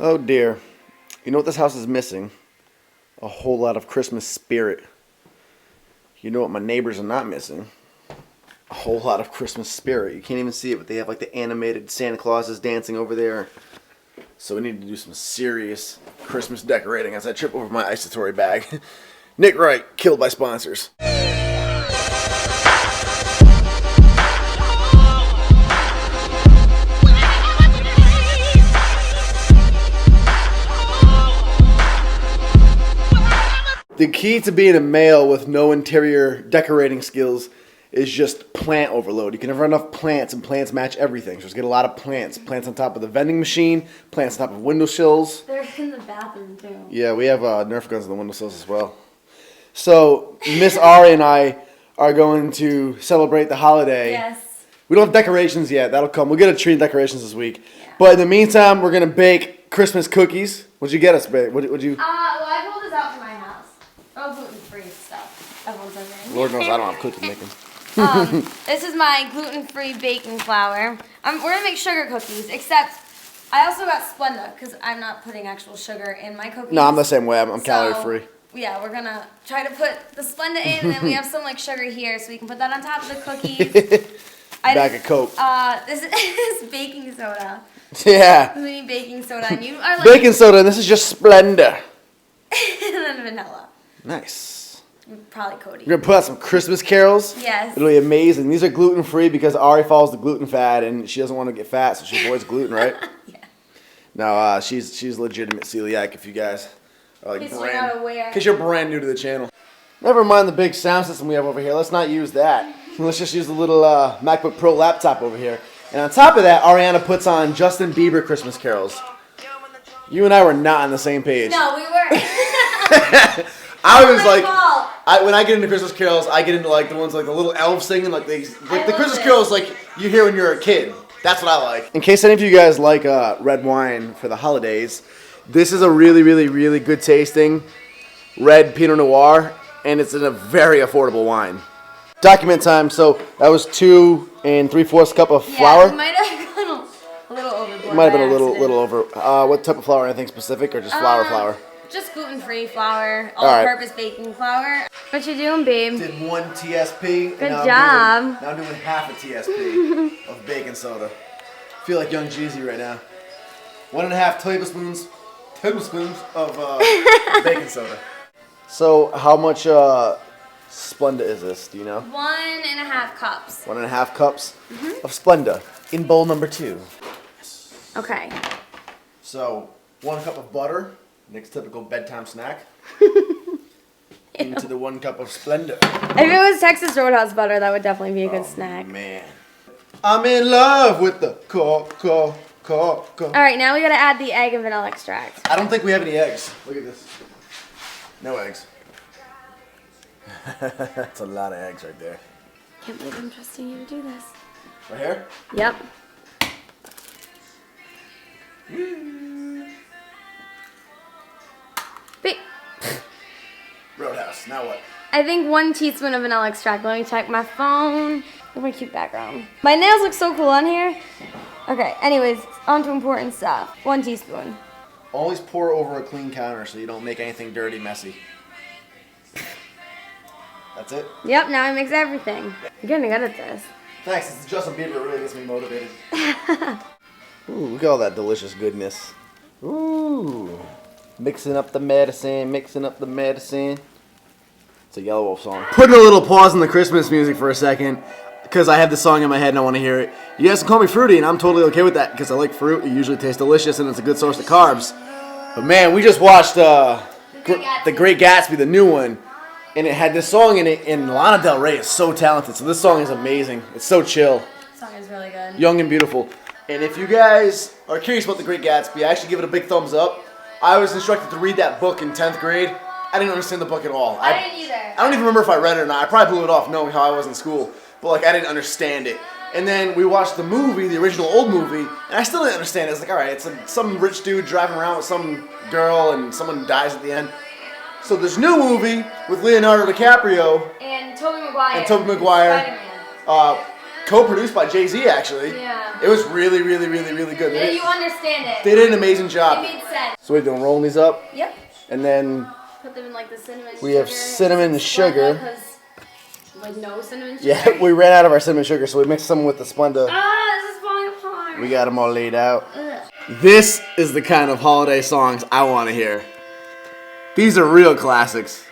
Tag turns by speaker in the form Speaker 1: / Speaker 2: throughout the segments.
Speaker 1: Oh dear. You know what this house is missing? A whole lot of Christmas spirit. You know what my neighbors are not missing? A whole lot of Christmas spirit. You can't even see it, but they have like the animated Santa Clauses dancing over there. So we need to do some serious Christmas decorating as I trip over my isotary bag. Nick Wright, killed by sponsors. The key to being a male with no interior decorating skills is just plant overload. You can never have enough plants, and plants match everything. So just get a lot of plants. Plants on top of the vending machine, plants on top of windowsills.
Speaker 2: They're in the bathroom too.
Speaker 1: Yeah, we have Nerf guns on the windowsills as well. So Miss Ari and I are going to celebrate the holiday.
Speaker 2: Yes.
Speaker 1: We don't have decorations yet. That'll come. We'll get a tree and decorations this week. Yeah. But in the meantime, we're going to bake Christmas cookies. What'd you get us, babe? What'd you...
Speaker 2: Well, I pulled this out from my house. Oh, gluten-free stuff. Everyone's in there.
Speaker 1: Lord knows I don't have cookie making.
Speaker 2: This is my gluten-free baking flour. We're going to make sugar cookies, except I also got Splenda because I'm not putting actual sugar in my cookies.
Speaker 1: No, I'm the same way. I'm calorie-free.
Speaker 2: Yeah, we're going to try to put the Splenda in, and then we have some like sugar here, so we can put that on top of the cookies.
Speaker 1: Bag of Coke.
Speaker 2: This is baking soda.
Speaker 1: Yeah.
Speaker 2: We need baking soda, and you are like...
Speaker 1: Baking soda, and this is just Splenda.
Speaker 2: And then vanilla.
Speaker 1: Nice.
Speaker 2: Probably Cody.
Speaker 1: We're going to put out some Christmas carols.
Speaker 2: Yes.
Speaker 1: It'll be amazing. These are gluten-free because Ari follows the gluten fad, and she doesn't want to get fat, so she avoids gluten, right?
Speaker 2: Yeah.
Speaker 1: No, she's legitimate celiac if you guys are like
Speaker 2: in
Speaker 1: case you're brand new to the channel. Never mind the big sound system we have over here. Let's not use that. Let's just use the little MacBook Pro laptop over here. And on top of that, Ariana puts on Justin Bieber Christmas carols. You and I were not on the same page.
Speaker 2: No, we weren't.
Speaker 1: I was like, when I get into Christmas carols, I get into like the ones like the little elves singing, like the Christmas carols like you hear when you're a kid. That's what I like. In case any of you guys like red wine for the holidays, this is a really, really, really good tasting red Pinot Noir, and it's in a very affordable wine. Document time. So that was 2 3/4 cup of flour.
Speaker 2: Yeah, might have gone a little overboard.
Speaker 1: Might have been a little over. What type of flour? Anything specific, or just flour?
Speaker 2: Just gluten-free flour, all-purpose baking flour. What you doing, babe?
Speaker 1: Did 1 TSP.
Speaker 2: Good job.
Speaker 1: Now I'm doing half a TSP of baking soda. I feel like young Jeezy right now. 1.5 tablespoons of baking soda. So how much Splenda is this? Do you know?
Speaker 2: 1.5 cups.
Speaker 1: 1.5 cups of Splenda in bowl number 2.
Speaker 2: Okay.
Speaker 1: So 1 cup of butter. Nick's typical bedtime snack. Into the 1 cup of Splenda.
Speaker 2: If it was Texas Roadhouse butter, that would definitely be a good snack.
Speaker 1: Man. I'm in love with the cocoa.
Speaker 2: All right, now we gotta add the egg and vanilla extract.
Speaker 1: I don't think we have any eggs. Look at this. No eggs. That's a lot of eggs right there.
Speaker 2: Can't believe I'm trusting you to do this.
Speaker 1: Right here?
Speaker 2: Yep.
Speaker 1: Roadhouse. Now what?
Speaker 2: I think 1 teaspoon of vanilla extract. Let me check my phone. Look at my cute background. My nails look so cool on here. Okay, anyways, on to important stuff. 1 teaspoon.
Speaker 1: Always pour over a clean counter so you don't make anything dirty, messy. That's it?
Speaker 2: Yep, now I mix everything. I'm getting good at this.
Speaker 1: Thanks, it's Justin Bieber. It really gets me motivated. Ooh, look at all that delicious goodness. Ooh. Mixing up the medicine. It's a Yellow Wolf song. Putting a little pause in the Christmas music for a second because I have this song in my head and I want to hear it. You guys can call me fruity and I'm totally okay with that because I like fruit. It usually tastes delicious and it's a good source of carbs. But man, we just watched The Great Gatsby, the new one, and it had this song in it, and Lana Del Rey is so talented. So this song is amazing. It's so chill.
Speaker 2: This song is really good.
Speaker 1: Young and beautiful. And if you guys are curious about The Great Gatsby, I actually give it a big thumbs up. I was instructed to read that book in 10th grade. I didn't understand the book at all.
Speaker 2: I didn't either.
Speaker 1: I don't even remember if I read it or not. I probably blew it off knowing how I was in school. But like I didn't understand it. And then we watched the movie, the original old movie, and I still didn't understand it. It's like, alright, it's some rich dude driving around with some girl and someone dies at the end. So this new movie with Leonardo DiCaprio
Speaker 2: and Tobey Maguire.
Speaker 1: Spider-Man. co-produced by Jay-Z, actually.
Speaker 2: Yeah.
Speaker 1: It was really, really, really, really good.
Speaker 2: You understand it.
Speaker 1: They did an amazing job.
Speaker 2: It made sense.
Speaker 1: So we're doing rolling these up.
Speaker 2: Yep.
Speaker 1: And then
Speaker 2: put them in like the cinnamon
Speaker 1: we have cinnamon and sugar.
Speaker 2: Like no cinnamon sugar?
Speaker 1: Yeah, we ran out of our cinnamon sugar, so we mixed some with the Splenda.
Speaker 2: Ah, this is falling apart.
Speaker 1: We got them all laid out.
Speaker 2: Ugh.
Speaker 1: This is the kind of holiday songs I want to hear. These are real classics.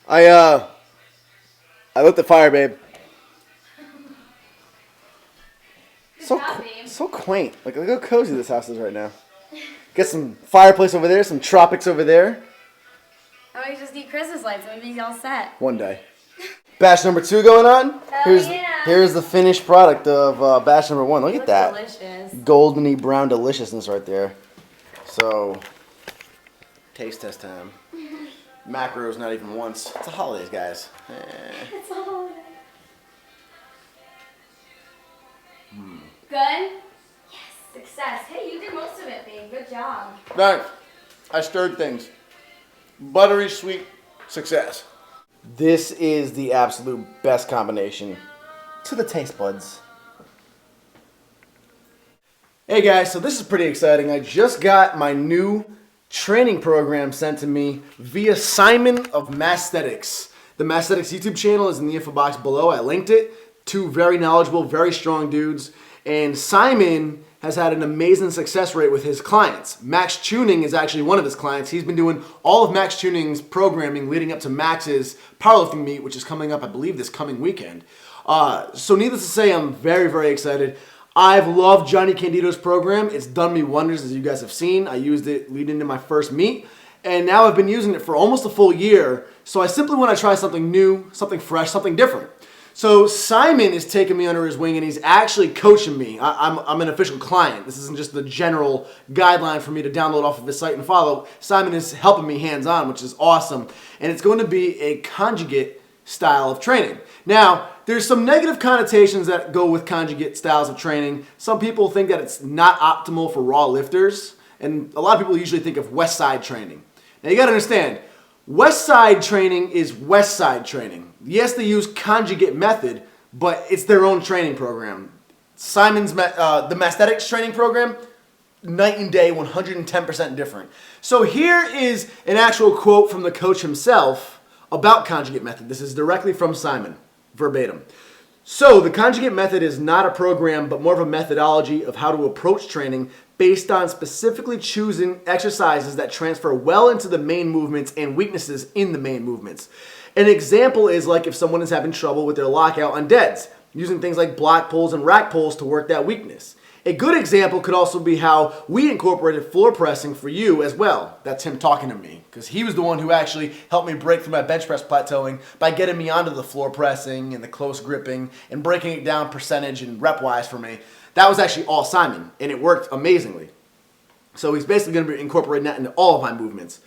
Speaker 1: I lit the fire, babe. So quaint. Like, look how cozy this house is right now. Got some fireplace over there, some tropics over there.
Speaker 2: Oh, we just need Christmas lights and we'll be all set.
Speaker 1: One day. Batch number 2 going on. Here's the finished product of batch number 1. Look at that.
Speaker 2: Delicious.
Speaker 1: Goldeny brown deliciousness right there. So, taste test time. Macros not even once. It's the holidays, guys.
Speaker 2: It's a holiday. Good? Yes. Success. Hey, you did most of it, babe. Good job.
Speaker 1: Nice. I stirred things. Buttery sweet success. This is the absolute best combination to the taste buds. Hey guys, so this is pretty exciting. I just got my new training program sent to me via Simon of MASSTHETICS. The MASSTHETICS YouTube channel is in the info box below. I linked it. 2 very knowledgeable, very strong dudes. And Simon has had an amazing success rate with his clients. Max Tuning is actually one of his clients. He's been doing all of Max Tuning's programming leading up to Max's powerlifting meet, which is coming up, I believe, this coming weekend. So needless to say, I'm very, very excited. I've loved Johnny Candido's program. It's done me wonders, as you guys have seen. I used it leading into my first meet, and now I've been using it for almost a full year. So I simply want to try something new, something fresh, something different. So Simon is taking me under his wing, and he's actually coaching me. I'm an official client. This isn't just the general guideline for me to download off of his site and follow. Simon is helping me hands-on, which is awesome. And it's going to be a conjugate style of training. Now, there's some negative connotations that go with conjugate styles of training. Some people think that it's not optimal for raw lifters, and a lot of people usually think of West Side training. Now, you got to understand, West Side training is West Side training. Yes, they use conjugate method, but it's their own training program. Simon's, the MASSTHETICS training program, night and day, 110% different. So here is an actual quote from the coach himself about conjugate method. This is directly from Simon, verbatim. So the conjugate method is not a program, but more of a methodology of how to approach training based on specifically choosing exercises that transfer well into the main movements and weaknesses in the main movements. An example is like if someone is having trouble with their lockout on deads, using things like block pulls and rack pulls to work that weakness. A good example could also be how we incorporated floor pressing for you as well. That's him talking to me, because he was the one who actually helped me break through my bench press plateauing by getting me onto the floor pressing and the close gripping and breaking it down percentage and rep-wise for me. That was actually all Simon, and it worked amazingly. So he's basically going to be incorporating that into all of my movements.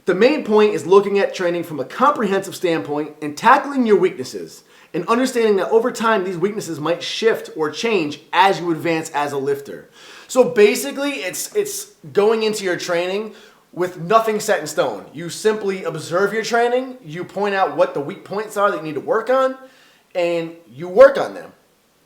Speaker 1: The main point is looking at training from a comprehensive standpoint and tackling your weaknesses, and understanding that over time these weaknesses might shift or change as you advance as a lifter. So basically it's going into your training with nothing set in stone. You simply observe your training, you point out what the weak points are that you need to work on, and you work on them.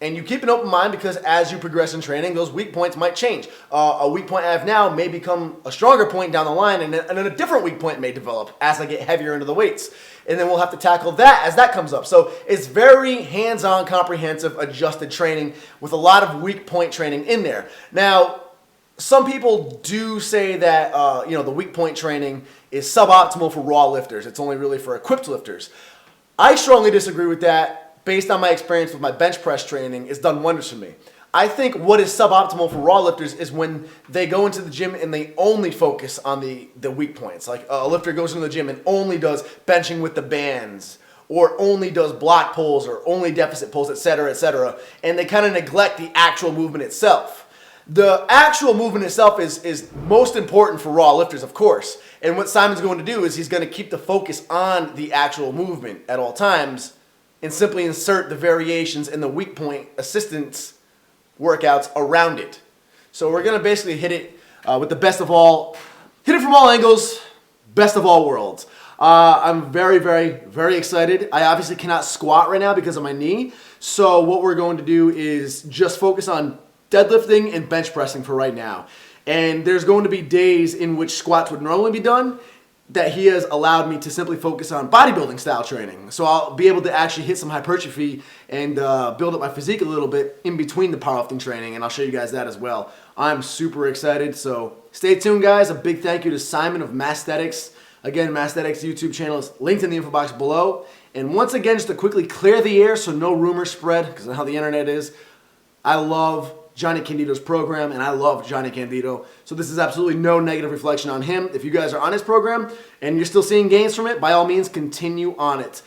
Speaker 1: And you keep an open mind, because as you progress in training, those weak points might change. A weak point I have now may become a stronger point down the line, and then a different weak point may develop as I get heavier into the weights. And then we'll have to tackle that as that comes up. So it's very hands-on, comprehensive, adjusted training with a lot of weak point training in there. Now, some people do say that the weak point training is suboptimal for raw lifters. It's only really for equipped lifters. I strongly disagree with that. Based on my experience with my bench press training, it's done wonders for me. I think what is suboptimal for raw lifters is when they go into the gym and they only focus on the weak points. Like a lifter goes into the gym and only does benching with the bands, or only does block pulls, or only deficit pulls, etc., and they kind of neglect the actual movement itself. The actual movement itself is most important for raw lifters, of course. And what Simon's going to do is he's going to keep the focus on the actual movement at all times, and simply insert the variations and the weak point assistance workouts around it. So we're going to basically hit it with the best of all, hit it from all angles, best of all worlds. I'm very, very, very excited. I obviously cannot squat right now because of my knee. So what we're going to do is just focus on deadlifting and bench pressing for right now. And there's going to be days in which squats would normally be done that he has allowed me to simply focus on bodybuilding style training. So I'll be able to actually hit some hypertrophy and build up my physique a little bit in between the powerlifting training, and I'll show you guys that as well. I'm super excited, so stay tuned, guys. A big thank you to Simon of MASSTHETICS. Again, MASSTHETICS YouTube channel is linked in the info box below. And once again, just to quickly clear the air so no rumors spread, because of how the internet is, I love Johnny Candido's program, and I love Johnny Candido. So this is absolutely no negative reflection on him. If you guys are on his program and you're still seeing gains from it, by all means, continue on it.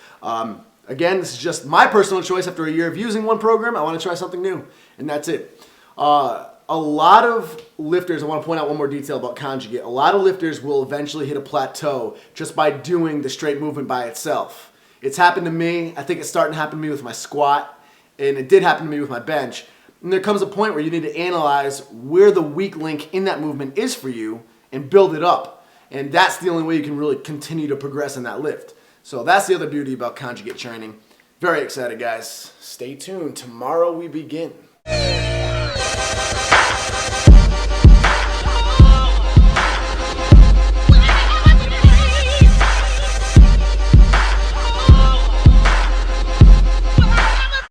Speaker 1: Again, this is just my personal choice. After a year of using one program, I want to try something new, and that's it. A lot of lifters, I want to point out one more detail about conjugate. A lot of lifters will eventually hit a plateau just by doing the straight movement by itself. It's happened to me. I think it's starting to happen to me with my squat, and it did happen to me with my bench. And there comes a point where you need to analyze where the weak link in that movement is for you and build it up. And that's the only way you can really continue to progress in that lift. So that's the other beauty about conjugate training. Very excited, guys. Stay tuned. Tomorrow we begin.